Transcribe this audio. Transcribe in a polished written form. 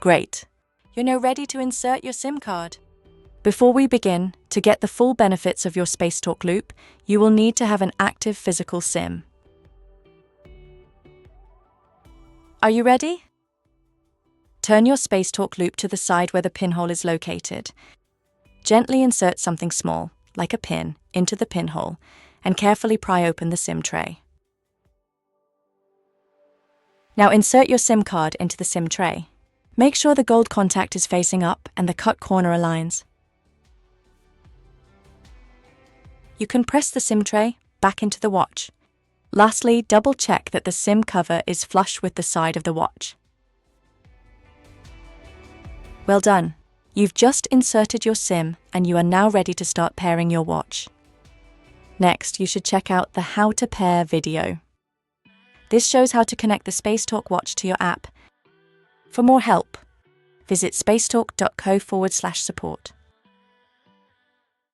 Great. You're now ready to insert your SIM card. Before we begin, to get the full benefits of your Spacetalk Loop, you will need to have an active physical SIM. Are you ready? Turn your Spacetalk Loop to the side where the pinhole is located. Gently insert something small, like a pin, into the pinhole, and carefully pry open the SIM tray. Now insert your SIM card into the SIM tray. Make sure the gold contact is facing up and the cut corner aligns. You can press the SIM tray back into the watch. Lastly, double-check that the SIM cover is flush with the side of the watch. Well done. You've just inserted your SIM and you are now ready to start pairing your watch. Next, you should check out the How to Pair video. This shows how to connect the Spacetalk watch to your app. For more help, visit spacetalk.co/support.